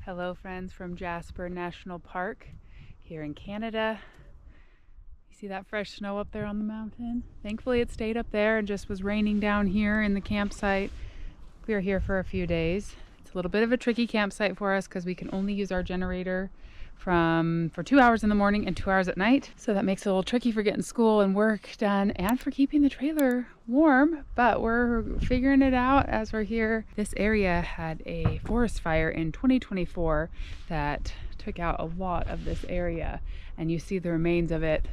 Hello friends from Jasper National Park here in Canada. You see that fresh snow up there on the mountain? Thankfully it stayed up there and just was raining down here in the campsite. We were here for a few days. It's a little bit of a tricky campsite for us because we can only use our generator for 2 hours in the morning and 2 hours at night. So that makes it a little tricky for getting school and work done and for keeping the trailer warm, but we're figuring it out as we're here. This area had a forest fire in 2024 that took out a lot of this area, and you see the remains of it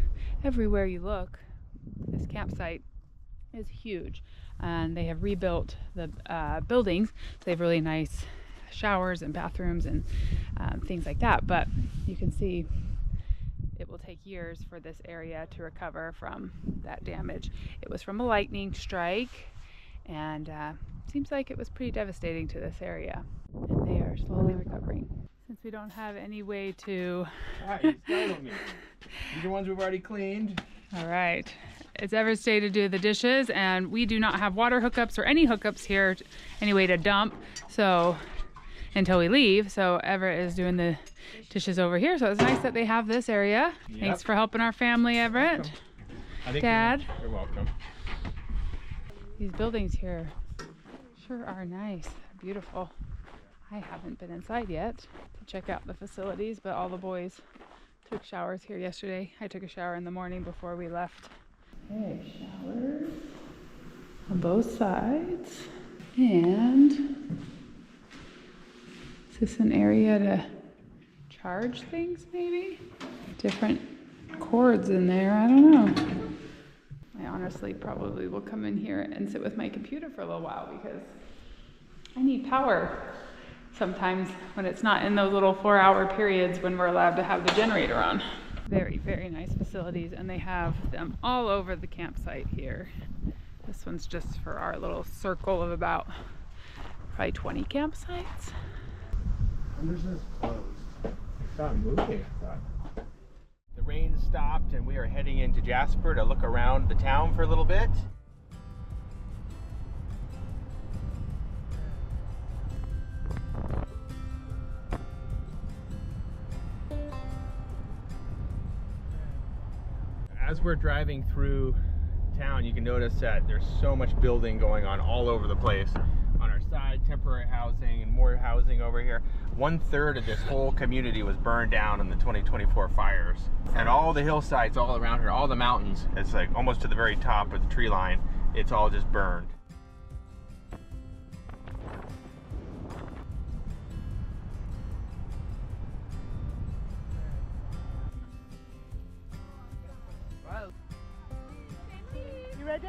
everywhere you look. This campsite is huge, and they have rebuilt the buildings. So they have really nice showers and bathrooms and things like that, but you can see it will take years for this area to recover from that damage. It was from a lightning strike, and seems like it was pretty devastating to this area, and they are slowly recovering. Since we don't have any way to... You startled me. These are ones we've already cleaned. All right, it's Everett's day to do the dishes, and we do not have water hookups or any hookups here, any way to dump, so until we leave. So Everett is doing the dishes over here. So it's nice that they have this area. Yep. Thanks for helping our family, Everett. Dad. You're welcome. These buildings here sure are nice. They're beautiful. I haven't been inside yet to check out the facilities, but all the boys took showers here yesterday. I took a shower in the morning before we left. Okay, showers on both sides. And is this an area to charge things, maybe? Different cords in there, I don't know. I honestly probably will come in here and sit with my computer for a little while because I need power sometimes when it's not in those little 4-hour periods when we're allowed to have the generator on. Very, very nice facilities, and they have them all over the campsite here. This one's just for our little circle of about probably 20 campsites. When is this closed? It's not moving, I thought. The rain stopped and we are heading into Jasper to look around the town for a little bit. As we're driving through town, you can notice that there's so much building going on all over the place. On our side, temporary housing and more housing over here. 1/3 of this whole community was burned down in the 2024 fires. And all the hillsides all around here, all the mountains, it's like almost to the very top of the tree line, it's all just burned. You ready?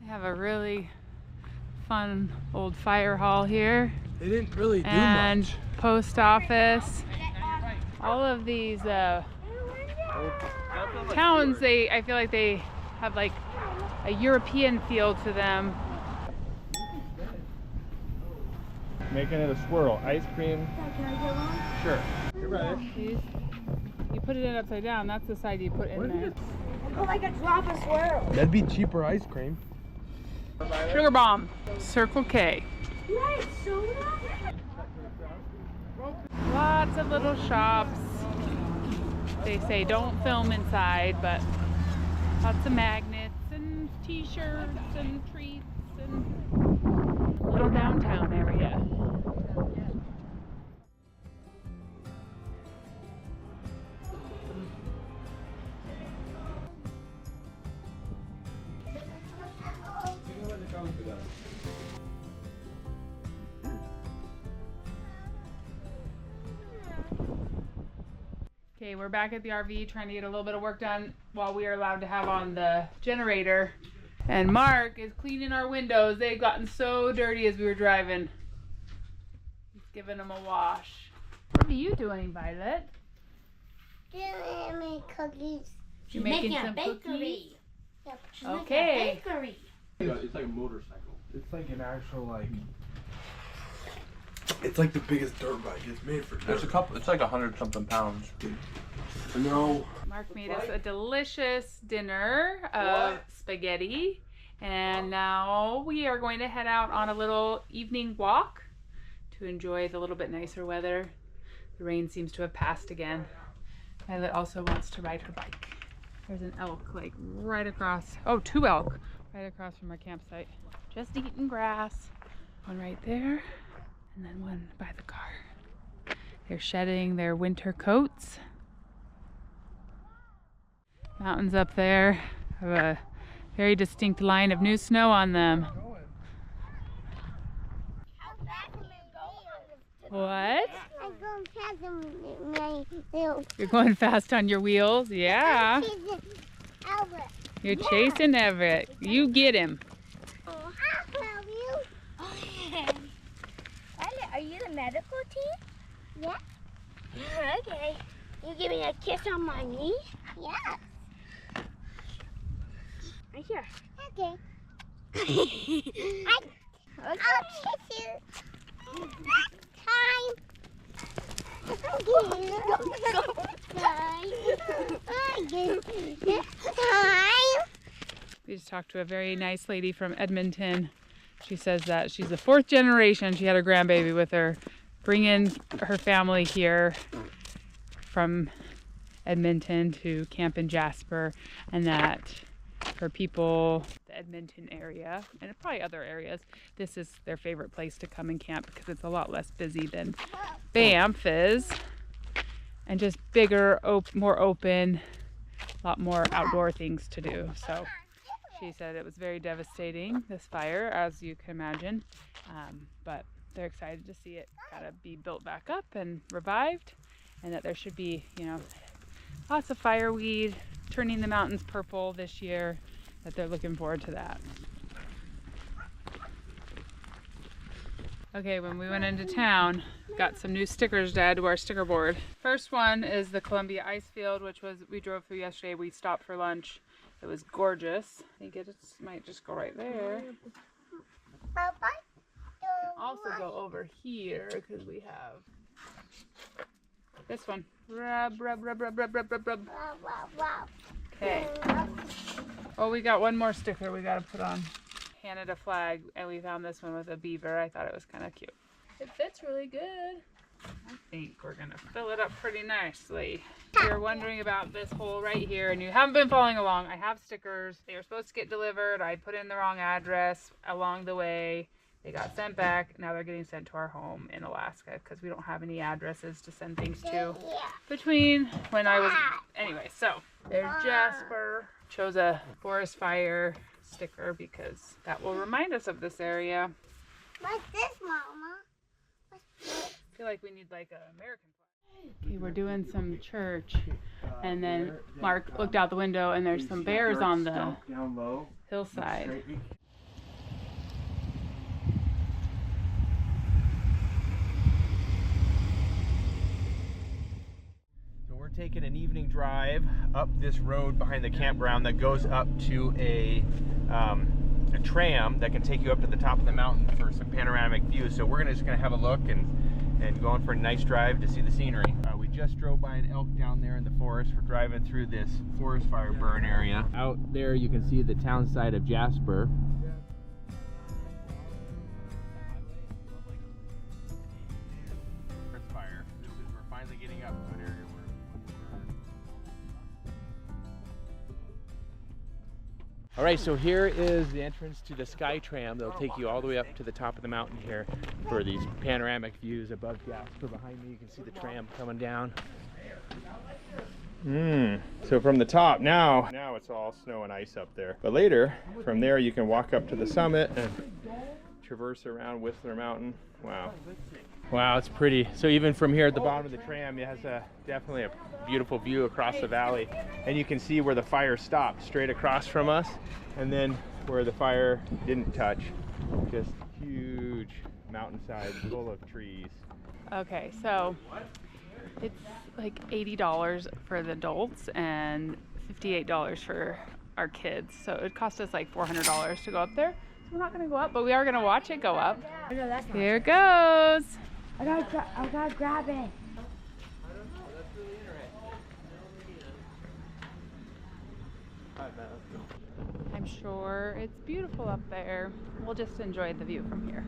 They have a really fun old fire hall here. They didn't really do and much. Post office. All of these towns, I feel like they have like a European feel to them. Making it a swirl. Ice cream. Can I get one? Sure. You're right. You put it in upside down. That's the side you put in there. Oh, like a drop of swirl. That'd be cheaper ice cream. Sugar bomb. Circle K. Right, soda? Lots of little shops. They say don't film inside, but lots of magnets and t-shirts and treats and little downtown area. Okay, we're back at the RV trying to get a little bit of work done while we are allowed to have on the generator. And Mark is cleaning our windows. They've gotten so dirty as we were driving. He's giving them a wash. What are you doing, Violet? Give me cookies. You're making a some bakery. cookies? Okay. Bakery. It's like a motorcycle. It's like an actual like. It's like the biggest dirt bike. It's made for dirt. It's a couple. It's like 100-something pounds. No. Mark made us a delicious dinner of spaghetti, and now we are going to head out on a little evening walk to enjoy the little bit nicer weather. The rain seems to have passed again. Violet also wants to ride her bike. There's an elk like right across, oh, 2 elk right across from our campsite. Just eating grass. One right there, and then one by the car. They're shedding their winter coats. Mountains up there have a very distinct line of new snow on them. What? I'm going past my little. You're going fast on your wheels? Yeah. Albert. You're chasing Everett. You get him. Oh, I'll help you. Violet, are you the medical team? Yeah. Okay. You give me a kiss on my knee? Yes. Right here. Okay. I'll kiss you. We just talked to a very nice lady from Edmonton. She says that she's the 4th generation. She had her grandbaby with her, bringing her family here from Edmonton to camp in Jasper, and that for people the Edmonton area and probably other areas, this is their favorite place to come and camp because it's a lot less busy than Banff is, and just bigger, more open, a lot more outdoor things to do. So she said it was very devastating, this fire, as you can imagine, but they're excited to see it kind of be built back up and revived, and that there should be, you know, lots of fireweed turning the mountains purple this year, that they're looking forward to that. Okay, when we went into town, got some new stickers to add to our sticker board. First one is the Columbia Ice Field, which we drove through yesterday. We stopped for lunch. It was gorgeous. I think it might just go right there. Also go over here because we have this one. Rub, rub, rub, rub, rub, rub, rub, rub. Okay. Oh, we got one more sticker we got to put on. Canada flag, and we found this one with a beaver. I thought it was kind of cute. It fits really good. I think we're gonna fill it up pretty nicely. If you're wondering about this hole right here and you haven't been following along, I have stickers. They were supposed to get delivered. I put in the wrong address along the way. They got sent back. Now they're getting sent to our home in Alaska because we don't have any addresses to send things to between when I was... Anyway, so there's Jasper. Chose a forest fire sticker because that will remind us of this area. What's this, Mama? I feel like we need like an American flag. Okay, we're doing some church, and then Mark looked out the window and there's some bears on the hillside. Taking an evening drive up this road behind the campground that goes up to a tram that can take you up to the top of the mountain for some panoramic views. So we're just gonna have a look and go on for a nice drive to see the scenery. We just drove by an elk down there in the forest. We're driving through this forest fire burn area. Out there you can see the town side of Jasper. Forest fire. We're finally getting up to an area where all right, so here is the entrance to the Sky Tram. They'll take you all the way up to the top of the mountain here for these panoramic views above Jasper. Behind me, you can see the tram coming down. So from the top, now it's all snow and ice up there. But later, from there, you can walk up to the summit and traverse around Whistler Mountain. Wow. Wow, it's pretty. So even from here at the bottom of the tram, it has definitely a beautiful view across the valley. And you can see where the fire stopped, straight across from us, and then where the fire didn't touch. Just huge mountainside full of trees. Okay, so it's like $80 for the adults and $58 for our kids. So it cost us like $400 to go up there. So we're not gonna go up, but we are gonna watch it go up. No, that's not. Here it goes. I gotta grab it. I'm sure it's beautiful up there. We'll just enjoy the view from here.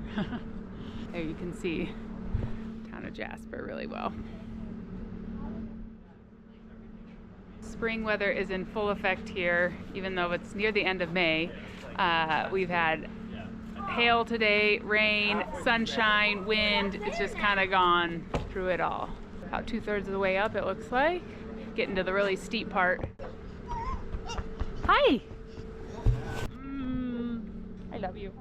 There you can see town of Jasper really well. Spring weather is in full effect here, even though it's near the end of May. We've had hail today, rain, sunshine, wind. It's just kind of gone through it all. About 2/3 of the way up, it looks like. Getting to the really steep part. Hi! I love you.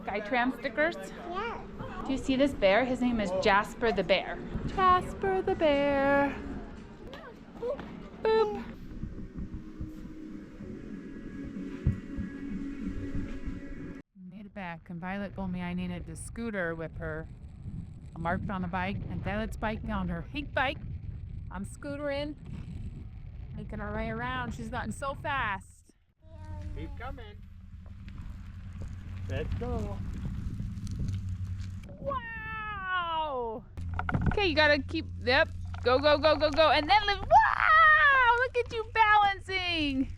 Skytram stickers. Yeah. Do you see this bear? His name is Jasper the bear. Jasper the bear. Boop. Boop. Made it back, and Violet told me I needed to scooter with her. I marked on the bike, and Violet's bike on her heat bike. I'm scootering, making her way around. She's gotten so fast. Keep coming. Let's go. Wow! Okay, you gotta keep, yep, go, go, go, go, go, and then live. Wow! Look at you balancing.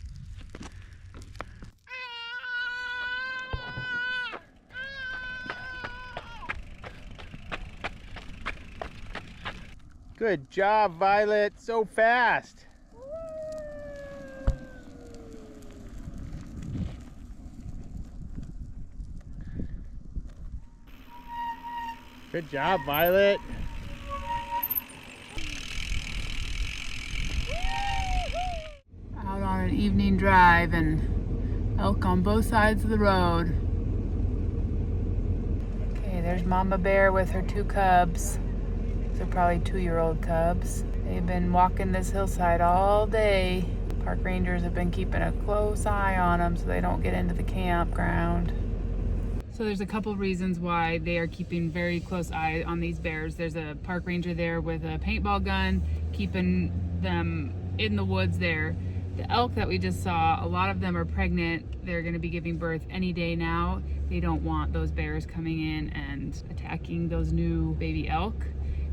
Good job, Violet. So fast. Good job, Violet. Out on an evening drive and elk on both sides of the road. Okay, there's Mama Bear with her 2 cubs. They're probably 2-year-old cubs. They've been walking this hillside all day. Park rangers have been keeping a close eye on them so they don't get into the campground. So there's a couple reasons why they are keeping very close eye on these bears. There's a park ranger there with a paintball gun, keeping them in the woods there. The elk that we just saw, a lot of them are pregnant. They're gonna be giving birth any day now. They don't want those bears coming in and attacking those new baby elk,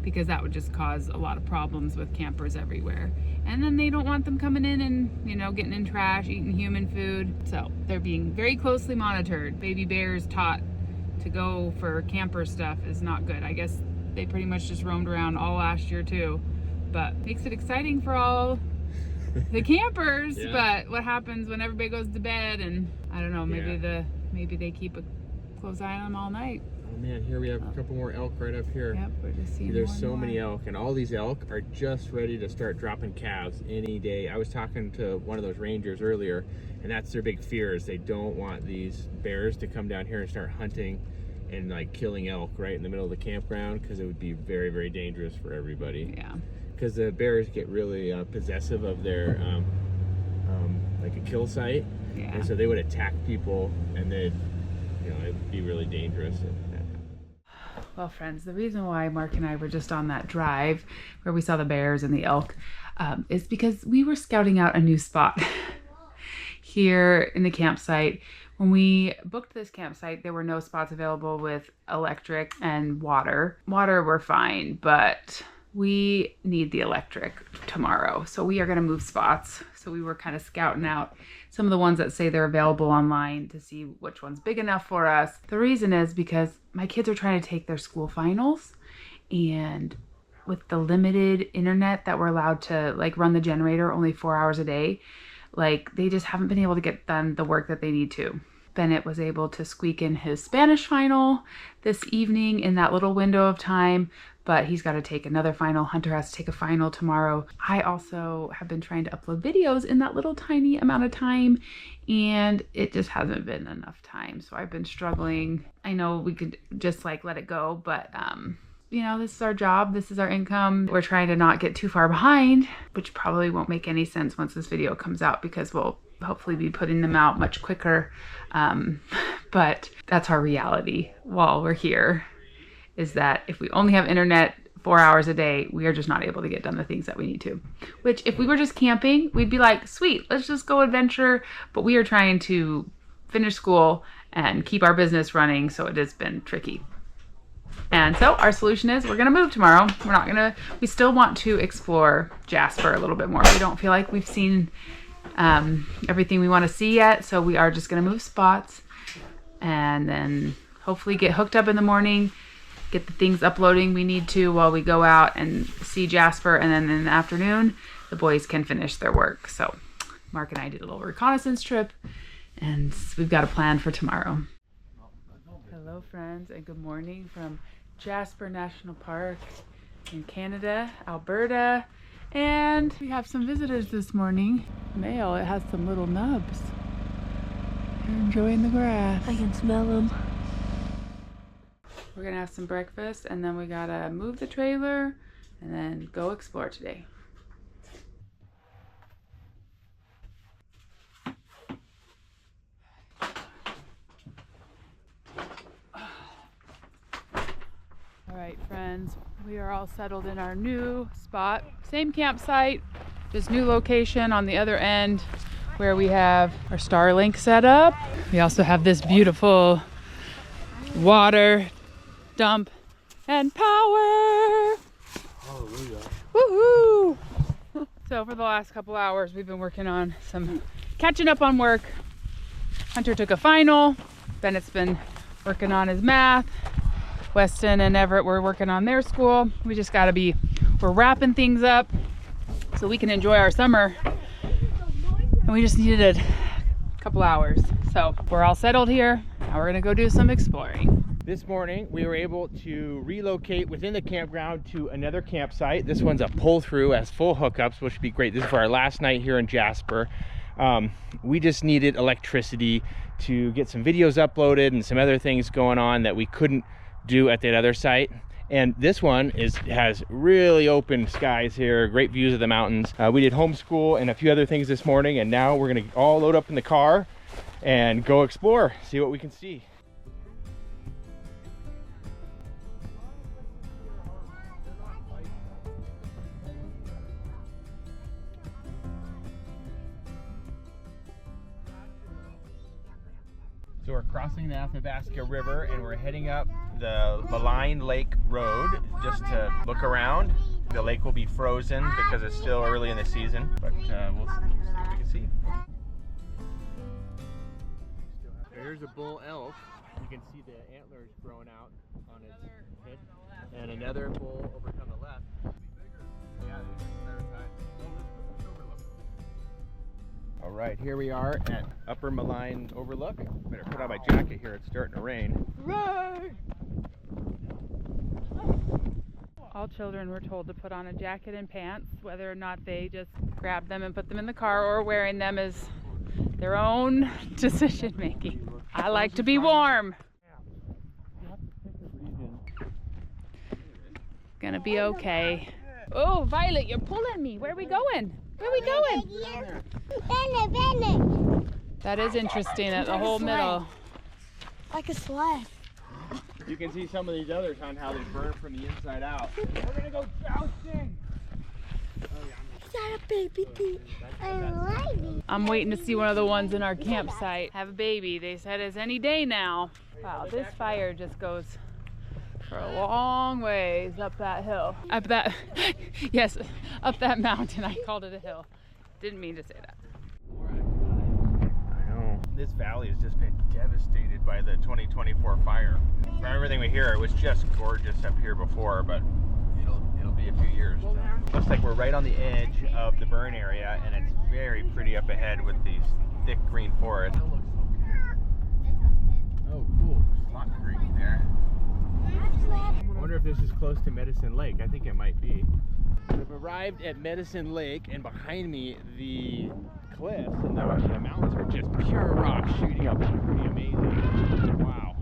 because that would just cause a lot of problems with campers everywhere. And then they don't want them coming in and, you know, getting in trash, eating human food. So they're being very closely monitored. Baby bears taught to go for camper stuff is not good. I guess they pretty much just roamed around all last year too, but makes it exciting for all the campers. Yeah. But what happens when everybody goes to bed, and I don't know, maybe they keep a close eye on them all night. Oh man, here we have a couple more elk right up here. Yep, we're just seeing There's more and so more. many elk, and all these elk are just ready to start dropping calves any day. I was talking to one of those rangers earlier, and that's their big fear, is they don't want these bears to come down here and start hunting and like killing elk right in the middle of the campground, because it would be very, very dangerous for everybody. Yeah. Because the bears get really possessive of their like a kill site, Yeah. and so they would attack people, and they'd, you know, it'd be really dangerous. Well, friends, the reason why Mark and I were just on that drive where we saw the bears and the elk is because we were scouting out a new spot here in the campsite. When we booked this campsite, there were no spots available with electric and water. Water were fine, but we need the electric tomorrow. So we are going to move spots. So we were kind of scouting out some of the ones that say they're available online to see which one's big enough for us. The reason is because my kids are trying to take their school finals, and with the limited internet that we're allowed to like run the generator only 4 hours a day, like they just haven't been able to get done the work that they need to. Bennett was able to squeak in his Spanish final this evening in that little window of time, but he's got to take another final. Hunter has to take a final tomorrow. I also have been trying to upload videos in that little tiny amount of time, and it just hasn't been enough time. So I've been struggling. I know we could just like let it go, but you know, this is our job. This is our income. We're trying to not get too far behind, which probably won't make any sense once this video comes out, because we'll hopefully be putting them out much quicker. But that's our reality while we're here, is that if we only have internet 4 hours a day, we are just not able to get done the things that we need to. Which if we were just camping, we'd be like, sweet, let's just go adventure. But we are trying to finish school and keep our business running, so it has been tricky. And so our solution is we're gonna move tomorrow. We still want to explore Jasper a little bit more. We don't feel like we've seen everything we want to see yet, so we are just gonna move spots and then hopefully get hooked up in the morning, get the things uploading we need to while we go out and see Jasper, and then in the afternoon the boys can finish their work. So Mark and I did a little reconnaissance trip, and we've got a plan for tomorrow. Hello friends, and good morning from Jasper National Park in Canada, Alberta. And we have some visitors this morning. Male, it has some little nubs. They're enjoying the grass. I can smell them. We're gonna have some breakfast, and then we gotta move the trailer and then go explore today. All right, friends, we are all settled in our new spot. Same campsite, just new location on the other end where we have our Starlink set up. We also have this beautiful water dump and power. Hallelujah. Woohoo! So for the last couple hours, we've been working on catching up on work. Hunter took a final. Bennett's been working on his math. Weston and Everett were working on their school. We're wrapping things up so we can enjoy our summer. And we just needed a couple hours. So we're all settled here. Now we're gonna go do some exploring. This morning, we were able to relocate within the campground to another campsite. This one's a pull-through, has full hookups, which would be great. This is for our last night here in Jasper. We just needed electricity to get some videos uploaded and some other things going on that we couldn't do at that other site. And this one has really open skies here, great views of the mountains. We did homeschool and a few other things this morning, and now we're gonna all load up in the car and go explore, see what we can see. So we're crossing the Athabasca River and we're heading up the Maligne Lake road just to look around. The lake will be frozen because it's still early in the season, but we'll see what we can see. Here's a bull elk. You can see the antlers growing out on its head. And another bull over on the left. Yeah, all right, here we are at Upper Maligne Overlook. Better put on my jacket here, it's starting to rain. Rain! All children were told to put on a jacket and pants. Whether or not they just grab them and put them in the car or wearing them is their own decision making. I like to be warm. Gonna be okay. Oh, Violet, you're pulling me. Where are we going? Where are we going? That is interesting at the whole middle. Like a sled. You can see some of these others on how they burn from the inside out. We're gonna go jousting. Is that a baby thing? I like it. I'm waiting to see one of the ones in our campsite have a baby. They said it's any day now. Wow, this fire just goes for a long ways up that hill. Up that, yes, up that mountain. I called it a hill. Didn't mean to say that. I know. This valley has just been devastated by the 2024 fire. From everything we hear, it was just gorgeous up here before, but it'll be a few years. Looks like we're right on the edge of the burn area, and it's very pretty up ahead with these thick green forests. Oh, cool. There's a lot of green there. I wonder if this is close to Medicine Lake. I think it might be. We've arrived at Medicine Lake, and behind me, the cliffs and the mountains are just pure rock shooting up. It's pretty amazing. Wow.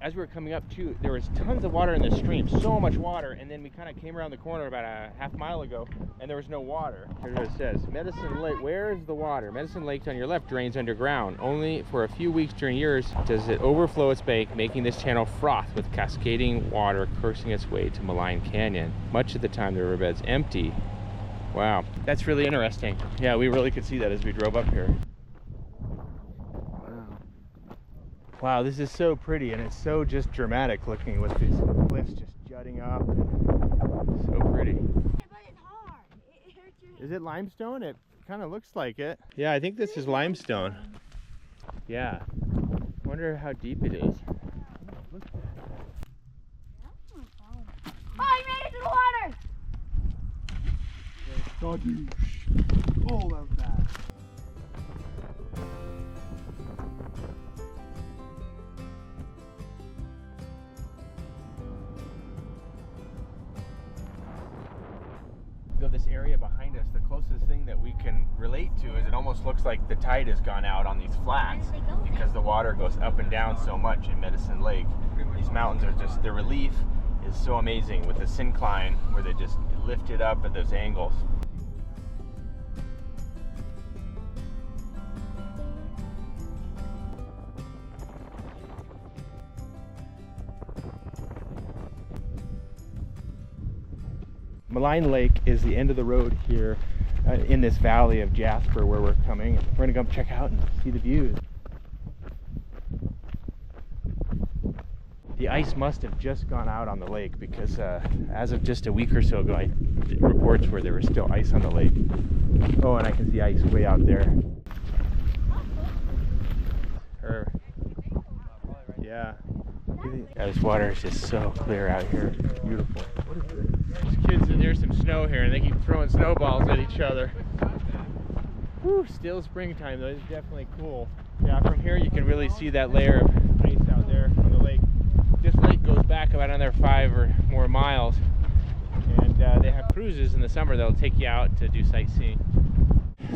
as we were coming up too, there was tons of water in the stream, so much water, and then we kind of came around the corner about a half mile ago, and there was no water. Here's what it says: Medicine Lake, where is the water? Medicine Lake on your left drains underground. Only for a few weeks during years does it overflow its bank, making this channel froth with cascading water coursing its way to Maligne Canyon. Much of the time the riverbed's empty. Wow, that's really interesting. Yeah, we really could see that as we drove up here. Wow, this is so pretty, and it's so just dramatic looking with these cliffs just jutting up. So pretty. But it's hard. It hurts your. Is it limestone? It kind of looks like it. Yeah, I think this is limestone. Yeah. Wonder how deep it is. Oh, I made it to the water! All of that. Though this area behind us, the closest thing that we can relate to is it almost looks like the tide has gone out on these flats because the water goes up and down so much in Medicine Lake. These mountains are just, the relief is so amazing with the syncline where they just lift it up at those angles. Maligne Lake is the end of the road here in this valley of Jasper where we're coming. We're gonna go check out and see the views. The ice must have just gone out on the lake because as of just a week or so ago, I did reports where there was still ice on the lake. Oh, and I can see ice way out there. Yeah. Yeah, this water is just so clear out here. Beautiful. What is this? There's kids and there's some snow here, and they keep throwing snowballs at each other. Whew, still springtime though. It's definitely cool. Yeah, from here you can really see that layer of ice out there on the lake. This lake goes back about another 5 or more miles, and they have cruises in the summer that'll take you out to do sightseeing.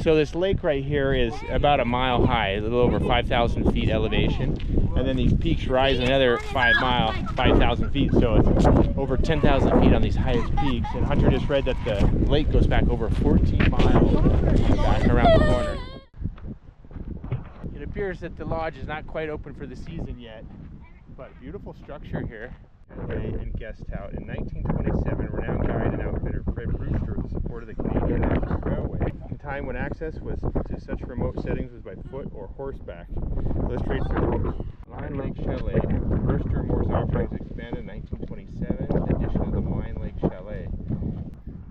So this lake right here is about a mile high, a little over 5,000 feet elevation, and then these peaks rise another 5,000 feet, so it's over 10,000 feet on these highest peaks. And Hunter just read that the lake goes back over 14 miles back around the corner. It appears that the lodge is not quite open for the season yet, but beautiful structure here. Cafe and guest house. In 1927, renowned guide and outfitter Fred Brewster, with the support of the Canadian National Railway. In time when access was to such remote settings was by foot or horseback. Illustrates the Maligne Lake Chalet. Brewster and Moore's offerings expanded in 1927 with the addition of the Maligne Lake Chalet.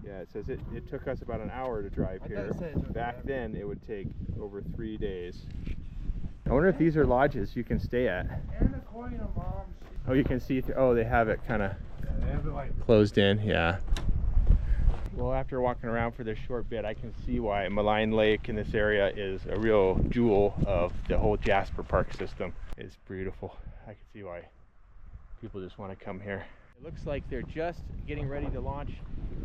Yeah, it says it took us about an hour to drive here. Back then, it would take over 3 days. I wonder if these are lodges you can stay at. Oh, you can see through. Oh, they have it kind of closed in. Yeah. Well, after walking around for this short bit, I can see why Maligne Lake in this area is a real jewel of the whole Jasper Park system. It's beautiful. I can see why people just want to come here. It looks like they're just getting ready to launch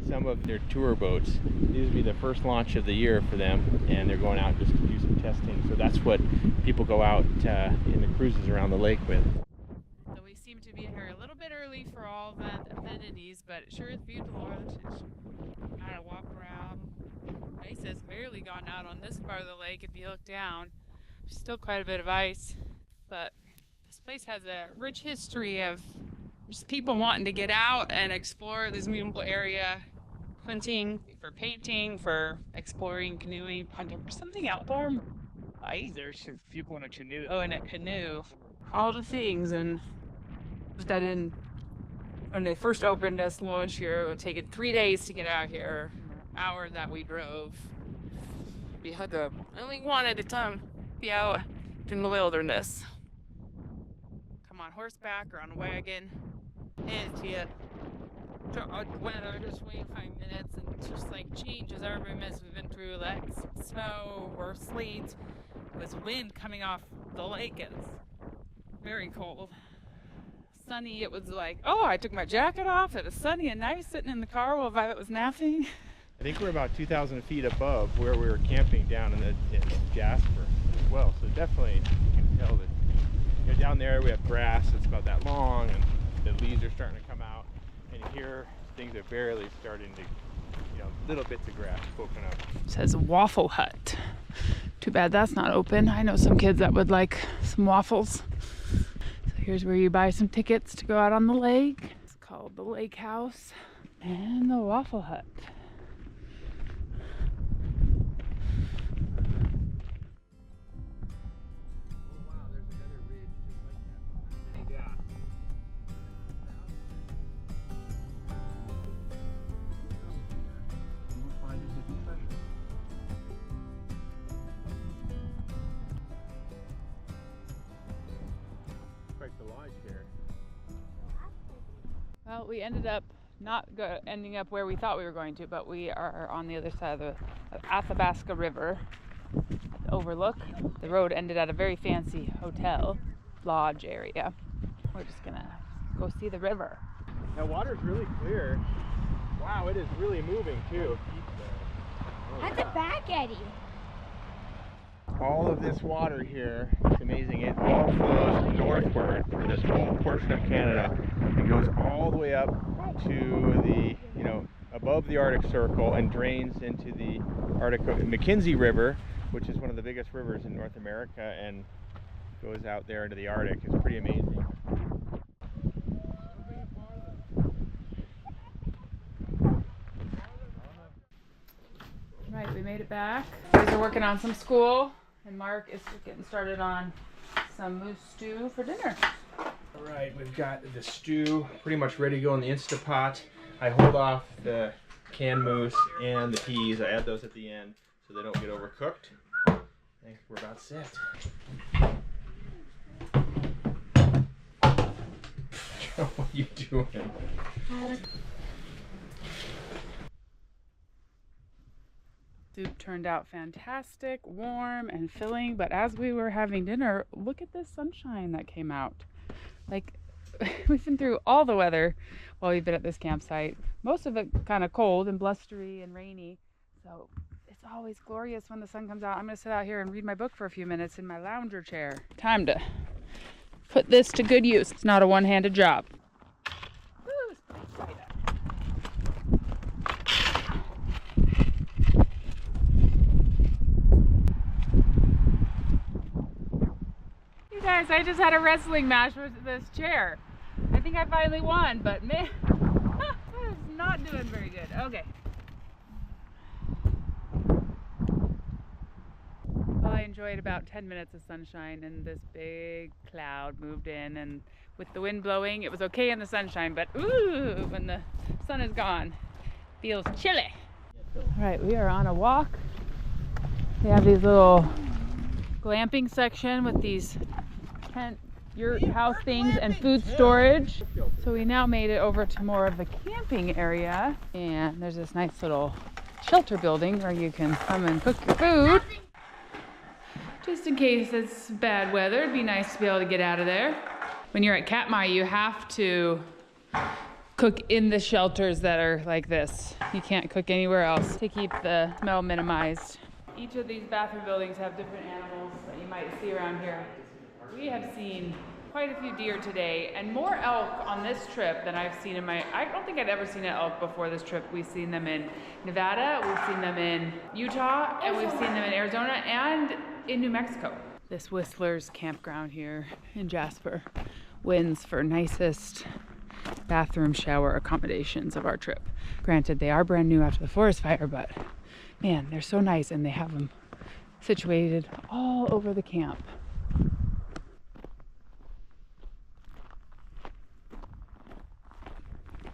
some of their tour boats. These will be the first launch of the year for them, and they're going out just to do some testing. So that's what people go out in the cruises around the lake with. So we seem to be here a little bit early for all the amenities, but it sure is beautiful. Just kind of walk around. Ice has barely gone out on this part of the lake if you look down. There's still quite a bit of ice, but this place has a rich history of just people wanting to get out and explore this beautiful area, hunting, for painting, for exploring, canoeing, hunting for something outdoor. There's people in a canoe. Oh, in a canoe. All the things. And that in when they first opened this lodge here, it would take it 3 days to get out here. Hour that we drove. We had to only one at a time be out in the wilderness. Come on horseback or on a wagon. And you weather just wait 5 minutes and it's just like changes every minute we've been through, like snow or sleet with wind coming off the lake. It's very cold. Sunny, it was like, oh, I took my jacket off. It was sunny and nice sitting in the car while Violet was napping. I think we're about 2,000 feet above where we were camping down in Jasper as well. So definitely you can tell that You know, down there we have grass that's about that long, and the leaves are starting to come out. And here, things are barely starting to, you know, little bits of grass poking up. It says Waffle Hut. Too bad that's not open. I know some kids that would like some waffles. So here's where you buy some tickets to go out on the lake. It's called the Lake House and the Waffle Hut. Quite the lodge here. Well, we ended up not ending up where we thought we were going to, but we are on the other side of the Athabasca River overlook. The road ended at a very fancy hotel lodge area. We're just gonna go see the river. The water's really clear. Wow, it is really moving too. That's a back eddy. All of this water here, it's amazing. It all flows northward from this whole portion of Canada and goes all the way up to the, you know, above the Arctic Circle and drains into the Arctic Mackenzie River, which is one of the biggest rivers in North America, and goes out there into the Arctic. It's pretty amazing. Right, we made it back. Boys are working on some school, and Mark is getting started on some moose stew for dinner. All right, we've got the stew pretty much ready to go in the Instapot. I hold off the canned moose and the peas. I add those at the end so they don't get overcooked. I think we're about set. Joe, what are you doing? Soup turned out fantastic, warm and filling, but as we were having dinner, look at this sunshine that came out. Like, we've been through all the weather while we've been at this campsite. Most of it kind of cold and blustery and rainy, so it's always glorious when the sun comes out. I'm going to sit out here and read my book for a few minutes in my lounger chair. Time to put this to good use. It's not a one-handed job. Woo, it's bright out. You guys, I just had a wrestling match with this chair. I think I finally won, but man, it's not doing very good. Okay. Well, I enjoyed about 10 minutes of sunshine, and this big cloud moved in, and with the wind blowing, it was okay in the sunshine, but ooh, when the sun is gone, feels chilly. All right, we are on a walk. They have these little glamping section with these tent yurt house things and food storage. So we now made it over to more of the camping area, and there's this nice little shelter building where you can come and cook your food. Just in case it's bad weather, it'd be nice to be able to get out of there. When you're at Katmai, you have to cook in the shelters that are like this. You can't cook anywhere else to keep the smell minimized. Each of these bathroom buildings have different animals that you might see around here. We have seen quite a few deer today, and more elk on this trip than I've seen in my, I don't think I'd ever seen an elk before this trip. We've seen them in Nevada, we've seen them in Utah, and we've seen them in Arizona and in New Mexico. This Whistler's campground here in Jasper wins for nicest bathroom shower accommodations of our trip. Granted, they are brand new after the forest fire, but man, they're so nice, and they have them situated all over the camp.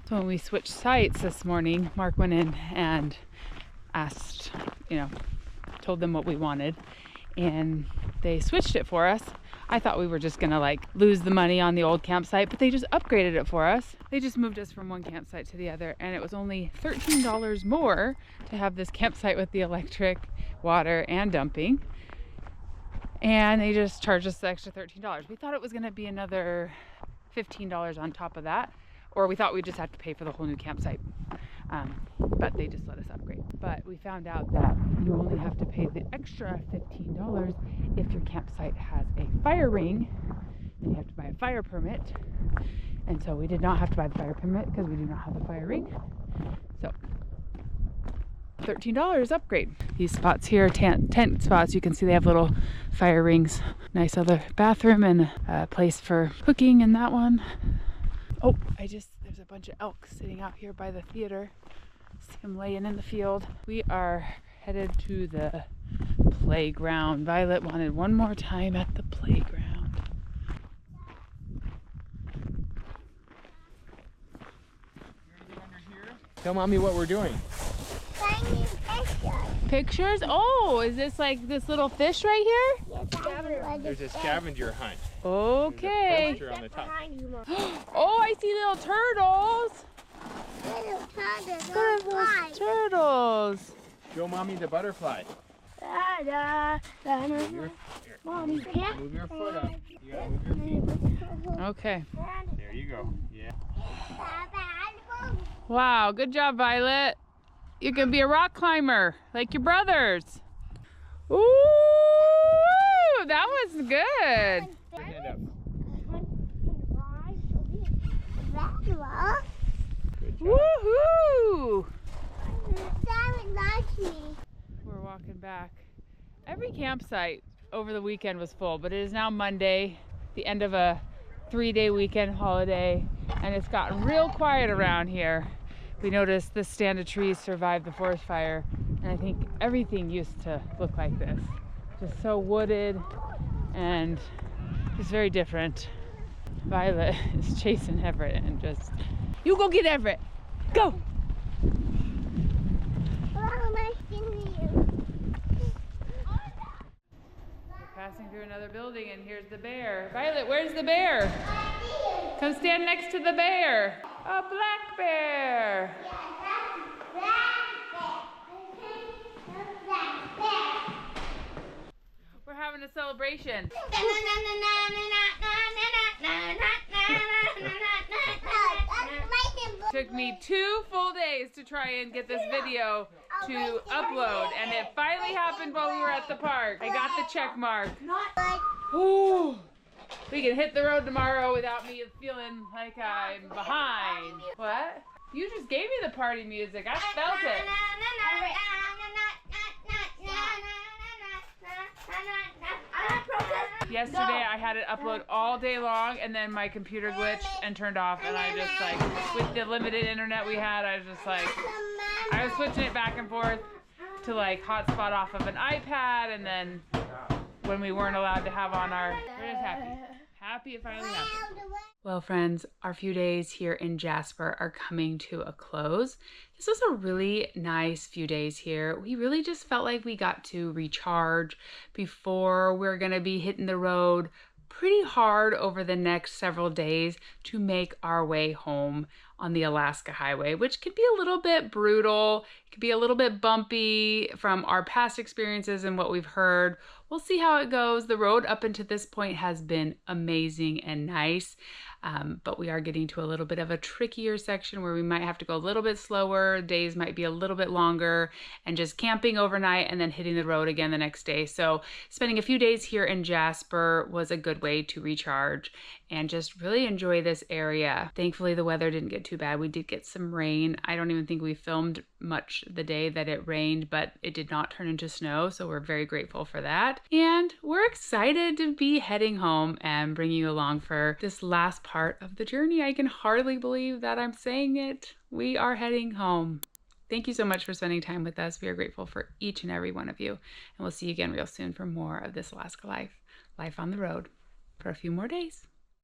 So when we switched sites this morning, Mark went in and asked, told them what we wanted, and they switched it for us. I thought we were just gonna lose the money on the old campsite, but they just upgraded it for us. They just moved us from one campsite to the other, and it was only $13 more to have this campsite with the electric, water, and dumping. And they just charged us the extra $13. We thought it was gonna be another $15 on top of that, or we thought we'd just have to pay for the whole new campsite. But they just let us upgrade. But we found out that you only have to pay the extra $15 if your campsite has a fire ring and you have to buy a fire permit. And so we did not have to buy the fire permit because we do not have the fire ring. So $13 upgrade. These spots here, tent spots, you can see they have little fire rings. Nice other bathroom and a place for cooking in that one. Oh, there's a bunch of elk sitting out here by the theater. See them laying in the field. We are headed to the playground. Violet wanted one more time at the playground. Tell mommy what we're doing. Finding pictures. Pictures? Oh, is this like this little fish right here? Yes, There's a scavenger hunt. Okay. There's a poster on the top. behind you, Mom. Oh, I see little turtles. Little turtles Look on at fire. those turtles. Show mommy the butterfly. Da, da, da, da. Move your, Mom, you can't. move your foot up. You gotta move your feet. Okay. There you go. Yeah. Wow, good job, Violet. You can be a rock climber like your brothers. Ooh, that was good. Put your hand up. Good job. Woohoo! That likes me. We're walking back. Every campsite over the weekend was full, but it is now Monday, the end of a 3-day weekend holiday, and it's gotten real quiet around here. We noticed this stand of trees survived the forest fire, and I think everything used to look like this. Just so wooded and just very different. Violet is chasing Everett and just, you go get Everett, go! Passing through another building, and here's the bear. Violet, where's the bear? Come stand next to the bear. A black bear. We're having a celebration. Took me 2 full days to try and get this video to upload, and it finally happened while we were at the park. I got the check mark. Ooh. We can hit the road tomorrow without me feeling like I'm behind. What? You just gave me the party music. I felt it. Yesterday I had it upload all day long, and then my computer glitched and turned off, and I just like, with the limited internet we had, I was just like, I was switching it back and forth to like hotspot off of an iPad, and then when we weren't allowed to have on our, we're just happy. Happy it finally happened. Well, friends, our few days here in Jasper are coming to a close. This was a really nice few days here. We really just felt like we got to recharge before we're gonna be hitting the road pretty hard over the next several days to make our way home on the Alaska Highway, which could be a little bit brutal. It could be a little bit bumpy from our past experiences and what we've heard. We'll see how it goes. The road up until this point has been amazing and nice, but we are getting to a little bit of a trickier section where we might have to go a little bit slower. Days might be a little bit longer, and just camping overnight and then hitting the road again the next day. So spending a few days here in Jasper was a good way to recharge and just really enjoy this area. Thankfully, the weather didn't get too bad. We did get some rain. I don't even think we filmed much the day that it rained, but it did not turn into snow, so we're very grateful for that. And we're excited to be heading home and bringing you along for this last part of the journey. I can hardly believe that I'm saying it. We are heading home. Thank you so much for spending time with us. We are grateful for each and every one of you. And we'll see you again real soon for more of This Alaska Life, life on the road, for a few more days.